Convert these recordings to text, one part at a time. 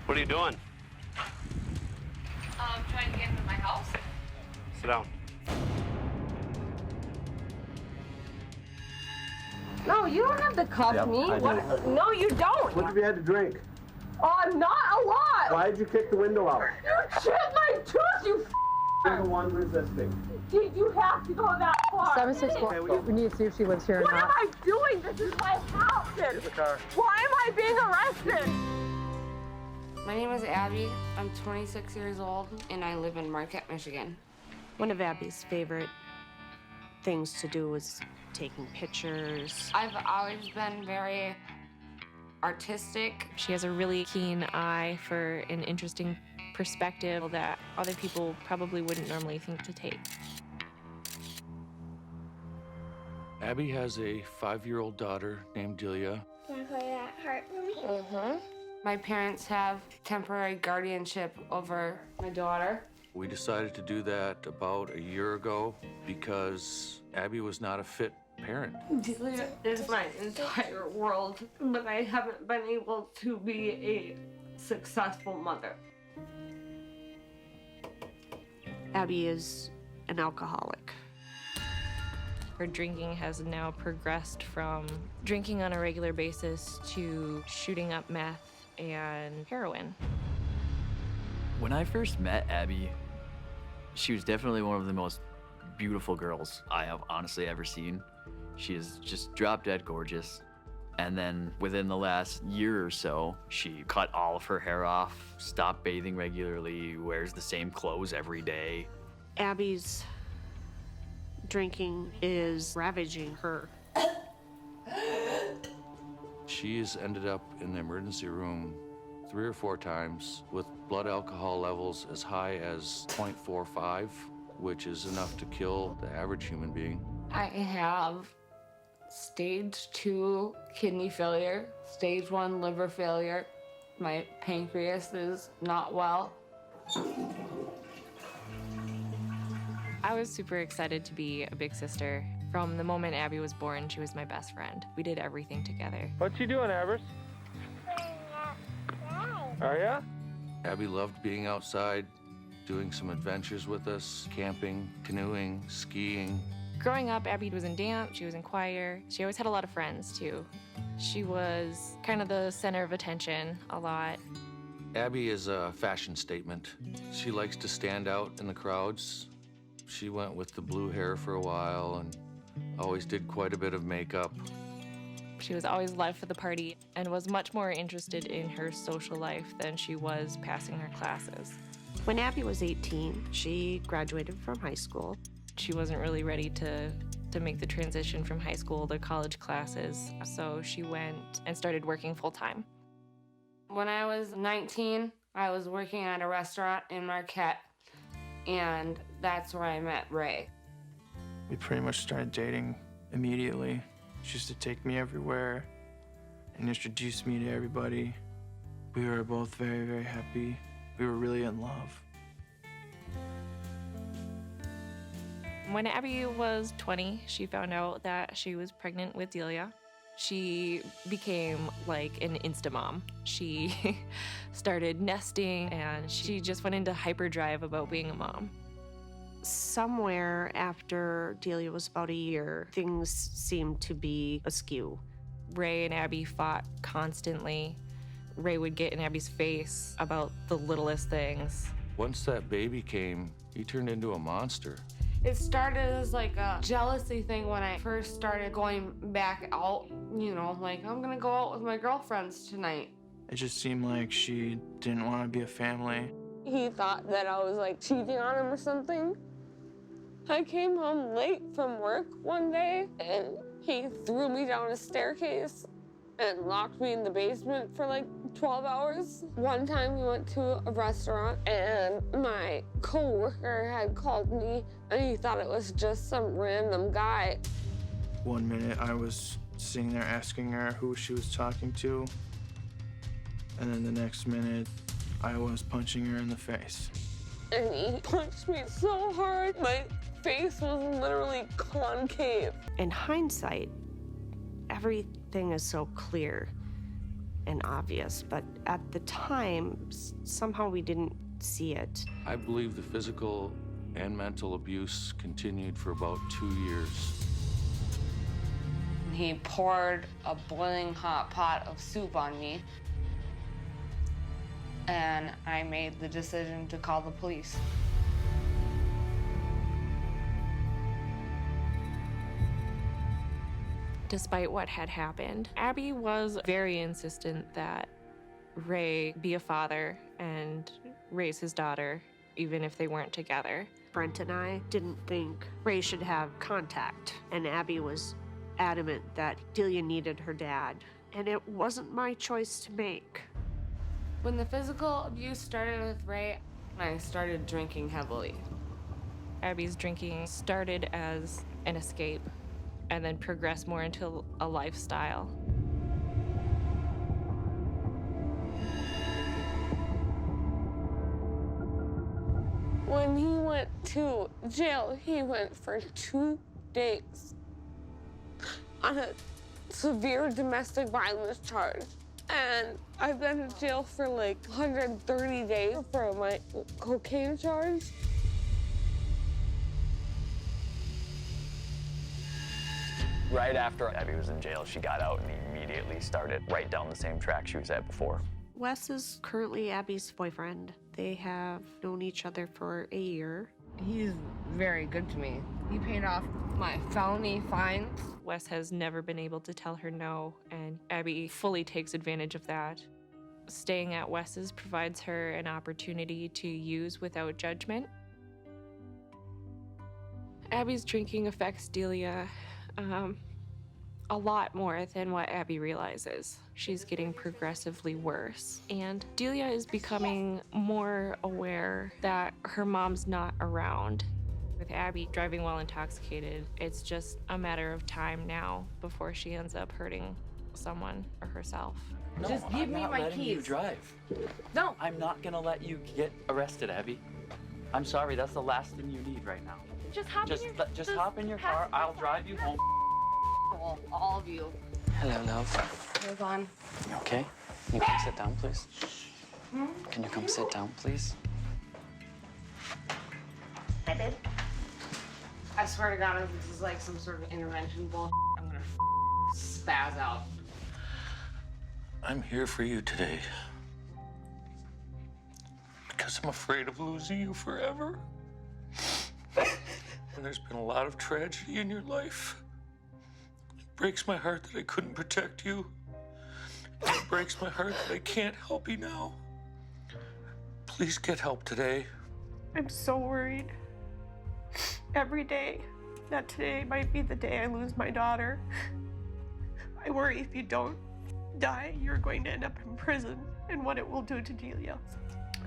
What are you doing? Trying to get into my house. Sit down. No, you don't have to cuff me. What? No, you don't. What have you had to drink? Not a lot. Why did you kick the window out? You chipped my tooth, you You're the one resisting. Did you have to go that far? 764. We need to see if she lives here or What not. am I doing? This is my house. Get the car. Why am I being arrested? My name is Abbie. I'm 26 years old, and I live in Marquette, Michigan. One of Abbie's favorite things to do was taking pictures. I've always been very artistic. She has a really keen eye for an interesting perspective that other people probably wouldn't normally think to take. Abbie has a 5-year-old daughter named Delia. Can you play that heart for me? My parents have temporary guardianship over my daughter. We decided to do that about a year ago because Abbie was not a fit parent. Delia is my entire world, but I haven't been able to be a successful mother. Abbie is an alcoholic. Her drinking has now progressed from drinking on a regular basis to shooting up meth and heroin. When I first met Abbie, she was definitely one of the most beautiful girls I have honestly ever seen. She is just drop dead gorgeous. And then within the last year or so, she cut all of her hair off, stopped bathing regularly, wears the same clothes every day. Abbie's drinking is ravaging her. She's ended up in the emergency room 3 or 4 times with blood alcohol levels as high as 0.45, which is enough to kill the average human being. I have stage 2 kidney failure, stage 1 liver failure. My pancreas is not well. I was super excited to be a big sister. From the moment Abbie was born, she was my best friend. We did everything together. What you doing, Avers? Are ya? Abbie loved being outside, doing some adventures with us, camping, canoeing, skiing. Growing up, Abbie was in dance, she was in choir. She always had a lot of friends, too. She was kind of the center of attention a lot. Abbie is a fashion statement. She likes to stand out in the crowds. She went with the blue hair for a while and always did quite a bit of makeup. She was always live for the party and was much more interested in her social life than she was passing her classes. When Abbie was 18, she graduated from high school. She wasn't really ready to make the transition from high school to college classes, so she went and started working full-time. When I was 19, I was working at a restaurant in Marquette, and that's where I met Ray. We pretty much started dating immediately. She used to take me everywhere and introduce me to everybody. We were both very, very happy. We were really in love. When Abbie was 20, she found out that she was pregnant with Delia. She became like an insta-mom. She started nesting, and she just went into hyperdrive about being a mom. Somewhere after Delia was about a year, things seemed to be askew. Ray and Abbie fought constantly. Ray would get in Abbie's face about the littlest things. Once that baby came, he turned into a monster. It started as like a jealousy thing when I first started going back out, you know, like I'm gonna go out with my girlfriends tonight. It just seemed like she didn't want to be a family. He thought that I was like cheating on him or something. I came home late from work one day and he threw me down a staircase and locked me in the basement for like 12 hours. One time we went to a restaurant and my coworker had called me and he thought it was just some random guy. One minute I was sitting there asking her who she was talking to, and then the next minute I was punching her in the face. And he punched me so hard, my face was literally concave. In hindsight, everything is so clear. and obvious, but at the time, somehow we didn't see it. I believe the physical and mental abuse continued for about 2 years. He poured a boiling hot pot of soup on me, and I made the decision to call the police. Despite what had happened, Abbie was very insistent that Ray be a father and raise his daughter, even if they weren't together. Brent and I didn't think Ray should have contact, and Abbie was adamant that Delia needed her dad, and it wasn't my choice to make. When the physical abuse started with Ray, I started drinking heavily. Abbie's drinking started as an escape and then progressed more into a lifestyle. When he went to jail, he went for 2 days on a severe domestic violence charge. And I've been in jail for like 130 days for my cocaine charge. Right after Abbie was in jail, she got out and immediately started right down the same track she was at before. Wes is currently Abbie's boyfriend. They have known each other for a year. He's very good to me. He paid off my felony fines. Wes has never been able to tell her no, and Abbie fully takes advantage of that. Staying at Wes's provides her an opportunity to use without judgment. Abbie's drinking affects Delia a lot more than what Abbie realizes. She's getting progressively worse, and Delia is becoming more aware that her mom's not around. With Abbie driving while intoxicated, it's just a matter of time now before she ends up hurting someone or herself. No, Just give I'm me not my letting you keys. drive. No. I'm not gonna let you get arrested, Abbie. I'm sorry, that's the last thing you need right now. Just hop Just hop in your car, I'll drive you home. All of you. Hello, love. Hold on. You okay? Can you come sit down, please? Can you come sit down, please? I did. I swear to God, if this is like some sort of intervention bullshit, I'm gonna spaz out. I'm here for you today because I'm afraid of losing you forever. And there's been a lot of tragedy in your life. It breaks my heart that I couldn't protect you. And it breaks my heart that I can't help you now. Please get help today. I'm so worried every day that today might be the day I lose my daughter. I worry if you don't die, you're going to end up in prison and what it will do to Delia.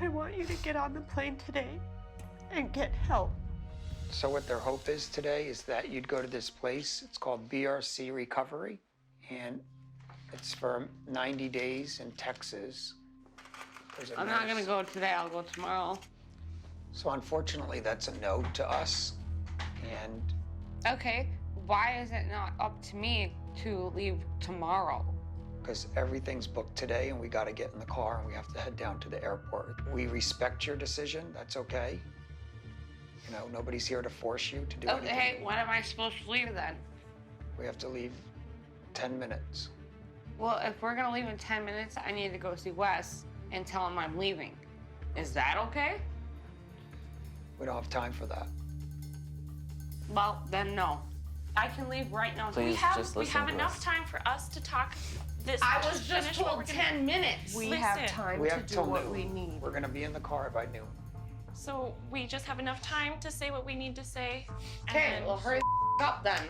I want you to get on the plane today and get help. So what their hope is today is that you'd go to this place. It's called BRC Recovery, and it's for 90 days in Texas. I'm not gonna go today, I'll go tomorrow. So unfortunately, that's a no to us. And Okay, why is it not up to me to leave tomorrow? because everything's booked today and we got to get in the car and we have to head down to the airport. We respect your decision, that's okay. You know, nobody's here to force you to do anything. Okay, when am I supposed to leave then? We have to leave 10 minutes. Well, if we're gonna leave in 10 minutes, I need to go see Wes and tell him I'm leaving. Is that okay? We don't have time for that. Well, then no. I can leave right now. Please, just We listen have to enough us. time for us to talk this. I was just finish what told we're gonna- 10 minutes. We Listen. have time We to have do till what noon. we need. We're gonna be in the car by noon. So we just have enough time to say what we need to say. Okay, and well, hurry the up then.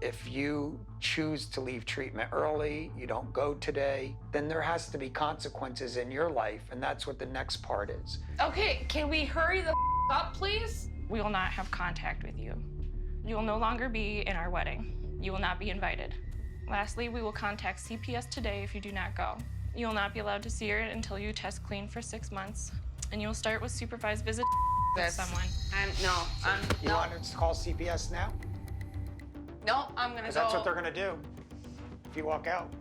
If you choose to leave treatment early, you don't go today, then there has to be consequences in your life, and that's what the next part is. Okay, can we hurry the up, please? We will not have contact with you. You will no longer be in our wedding. You will not be invited. Lastly, we will contact CPS today if you do not go. You will not be allowed to see her until you test clean for 6 months. And you will start with supervised visit with someone. You want us to call CPS now? No, I'm gonna go. Because that's what they're gonna do if you walk out.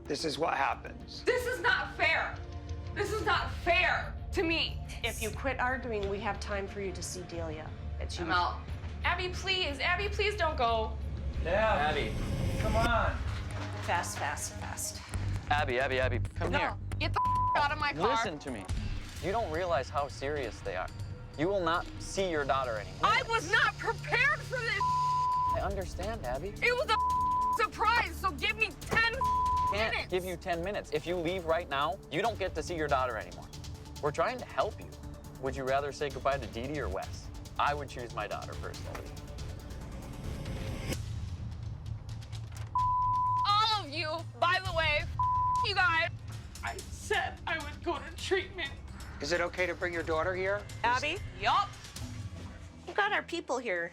This is what happens. This is not fair. This is not fair to me. If you quit arguing, we have time for you to see Delia. It's you. I'm out. Abby, please don't go. Yeah. Abbie. Come on. Fast, fast, fast. Abbie, come here. Get the out of my car. Listen to me. You don't realize how serious they are. You will not see your daughter anymore. I was not prepared for this. I understand, Abbie. It was a surprise, so give me 10 Can't minutes. give you 10 minutes. If you leave right now, you don't get to see your daughter anymore. We're trying to help you. Would you rather say goodbye to Dee Dee or Wes? I would choose my daughter personally. All of you, by the way, you guys. I said I would go to treatment. Is it okay to bring your daughter here? Abby? Yup. We've got our people here.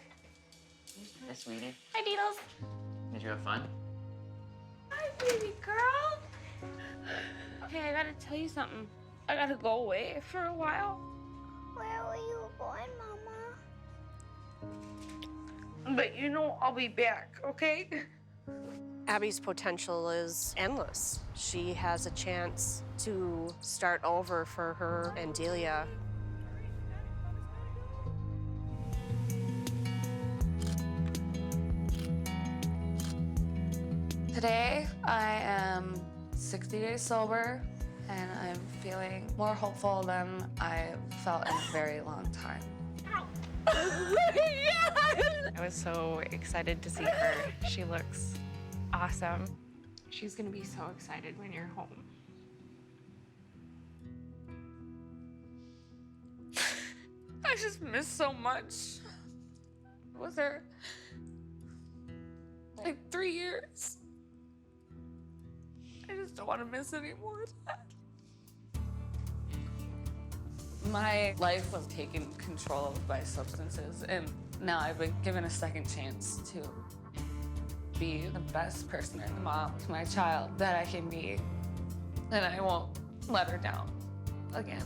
Hey, sweetie. Hi, Deedles. Did you have fun? Hi, baby girl. Okay, I gotta tell you something. I gotta go away for a while. Where were you going, Mama? But you know I'll be back, okay? Abby's potential is endless. She has a chance to start over for her and Delia. Today, I am 60 days sober, and I'm feeling more hopeful than I've felt in a very long time. I was so excited to see her. She looks awesome. She's gonna be so excited when you're home. I just miss so much. I was there like 3 years. I just don't want to miss any more of that. My life was taken control of by substances, and now I've been given a second chance to be the best person and mom to my child that I can be, and I won't let her down again.